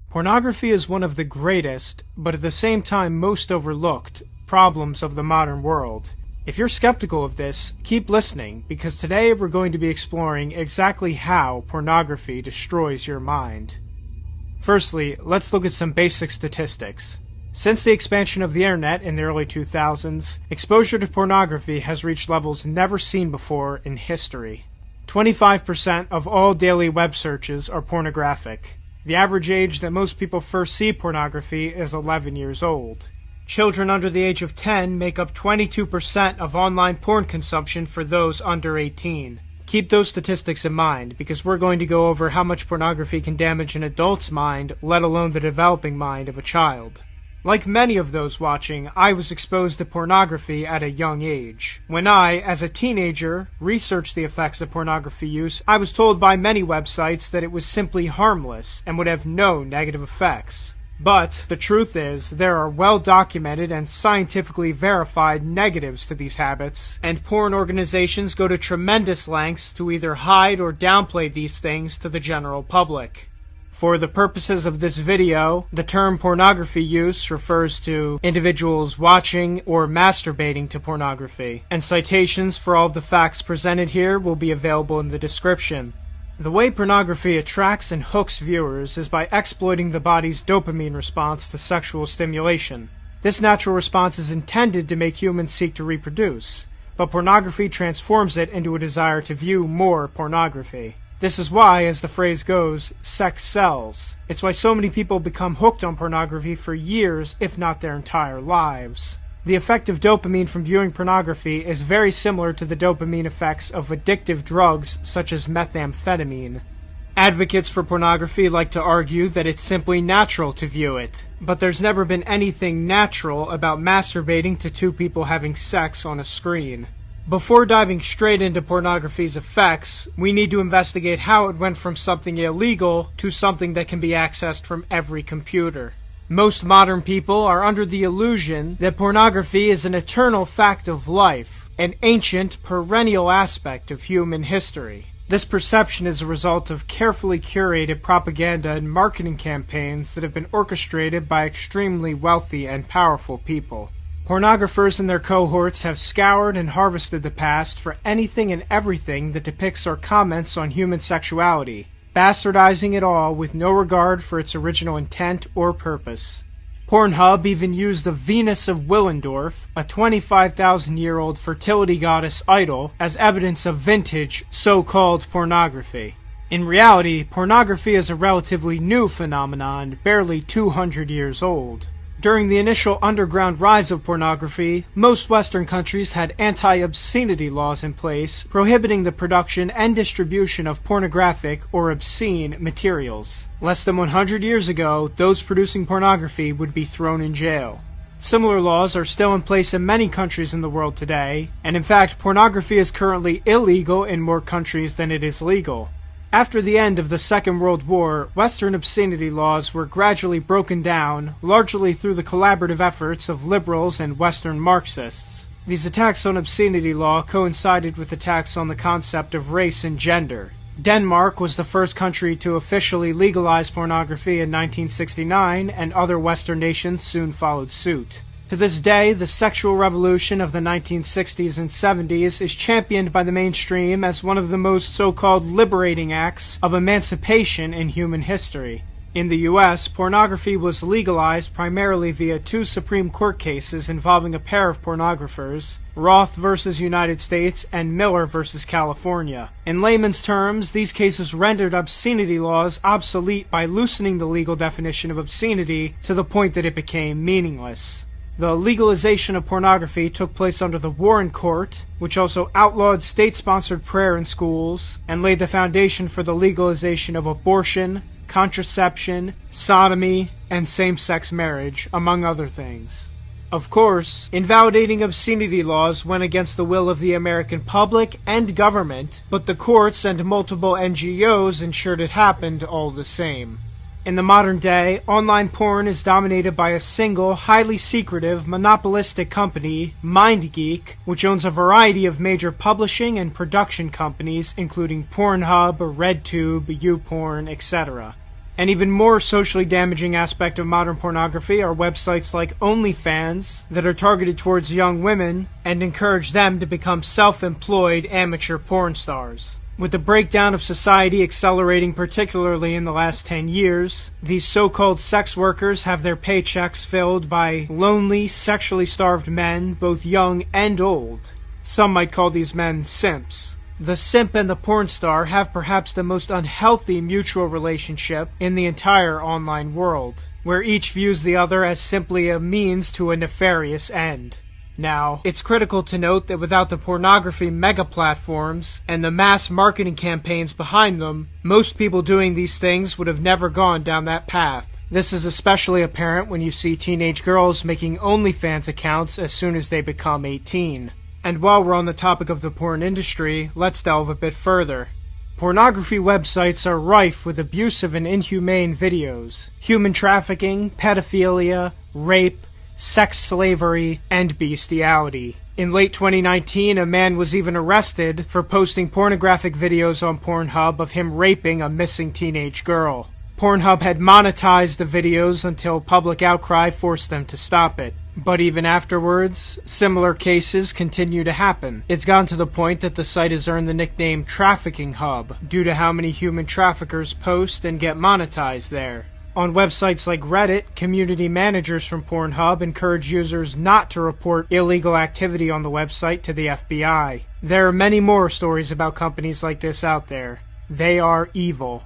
Pornography is one of the greatest, but at the same time most overlooked, problems of the modern world. If you're skeptical of this, keep listening, because today we're going to be exploring exactly how pornography destroys your mind. Firstly, let's look at some basic statistics. Since the expansion of the internet in the early 2000s, exposure to pornography has reached levels never seen before in history. 25% of all daily web searches are pornographic. The average age that most people first see pornography is 11 years old. Children under the age of 10 make up 22% of online porn consumption for those under 18. Keep those statistics in mind, because we're going to go over how much pornography can damage an adult's mind, let alone the developing mind of a child. Like many of those watching, I was exposed to pornography at a young age. When I, as a teenager, researched the effects of pornography use, I was told by many websites that it was simply harmless and would have no negative effects. But the truth is, there are well-documented and scientifically verified negatives to these habits, and porn organizations go to tremendous lengths to either hide or downplay these things to the general public. For the purposes of this video, the term pornography use refers to individuals watching or masturbating to pornography, and citations for all of the facts presented here will be available in the description. The way pornography attracts and hooks viewers is by exploiting the body's dopamine response to sexual stimulation. This natural response is intended to make humans seek to reproduce, but pornography transforms it into a desire to view more pornography. This is why, as the phrase goes, sex sells. It's why so many people become hooked on pornography for years, if not their entire lives. The effect of dopamine from viewing pornography is very similar to the dopamine effects of addictive drugs such as methamphetamine. Advocates for pornography like to argue that it's simply natural to view it, but there's never been anything natural about masturbating to two people having sex on a screen. Before diving straight into pornography's effects, we need to investigate how it went from something illegal to something that can be accessed from every computer. Most modern people are under the illusion that pornography is an eternal fact of life, an ancient, perennial aspect of human history. This perception is a result of carefully curated propaganda and marketing campaigns that have been orchestrated by extremely wealthy and powerful people. Pornographers and their cohorts have scoured and harvested the past for anything and everything that depicts or comments on human sexuality, bastardizing it all with no regard for its original intent or purpose. Pornhub even used the Venus of Willendorf, a 25,000-year-old fertility goddess idol, as evidence of vintage, so-called pornography. In reality, pornography is a relatively new phenomenon, barely 200 years old. During the initial underground rise of pornography, most Western countries had anti-obscenity laws in place, prohibiting the production and distribution of pornographic or obscene materials. Less than 100 years ago, those producing pornography would be thrown in jail. Similar laws are still in place in many countries in the world today, and in fact, pornography is currently illegal in more countries than it is legal. After the end of the Second World War, Western obscenity laws were gradually broken down, largely through the collaborative efforts of liberals and Western Marxists. These attacks on obscenity law coincided with attacks on the concept of race and gender. Denmark was the first country to officially legalize pornography in 1969, and other Western nations soon followed suit. To this day, the sexual revolution of the 1960s and 70s is championed by the mainstream as one of the most so-called liberating acts of emancipation in human history. In the US, pornography was legalized primarily via two Supreme Court cases involving a pair of pornographers, Roth versus United States and Miller versus California. In layman's terms, these cases rendered obscenity laws obsolete by loosening the legal definition of obscenity to the point that it became meaningless. The legalization of pornography took place under the Warren Court, which also outlawed state-sponsored prayer in schools and laid the foundation for the legalization of abortion, contraception, sodomy, and same-sex marriage, among other things. Of course, invalidating obscenity laws went against the will of the American public and government, but the courts and multiple NGOs ensured it happened all the same. In the modern day, online porn is dominated by a single, highly secretive, monopolistic company, MindGeek, which owns a variety of major publishing and production companies, including Pornhub, RedTube, YouPorn, etc. An even more socially damaging aspect of modern pornography are websites like OnlyFans that are targeted towards young women and encourage them to become self-employed amateur porn stars. With the breakdown of society accelerating particularly in the last 10 years, these so-called sex workers have their paychecks filled by lonely, sexually starved men, both young and old. Some might call these men simps. The simp and the porn star have perhaps the most unhealthy mutual relationship in the entire online world, where each views the other as simply a means to a nefarious end. Now, it's critical to note that without the pornography mega platforms and the mass marketing campaigns behind them, most people doing these things would have never gone down that path. This is especially apparent when you see teenage girls making OnlyFans accounts as soon as they become 18. And while we're on the topic of the porn industry, let's delve a bit further. Pornography websites are rife with abusive and inhumane videos, human trafficking, pedophilia, rape, sex slavery, and bestiality. In late 2019, a man was even arrested for posting pornographic videos on Pornhub of him raping a missing teenage girl. Pornhub had monetized the videos until public outcry forced them to stop it. But even afterwards, similar cases continue to happen. It's gotten to the point that the site has earned the nickname Trafficking Hub, due to how many human traffickers post and get monetized there. On websites like Reddit, community managers from Pornhub encourage users not to report illegal activity on the website to the FBI. There are many more stories about companies like this out there. They are evil.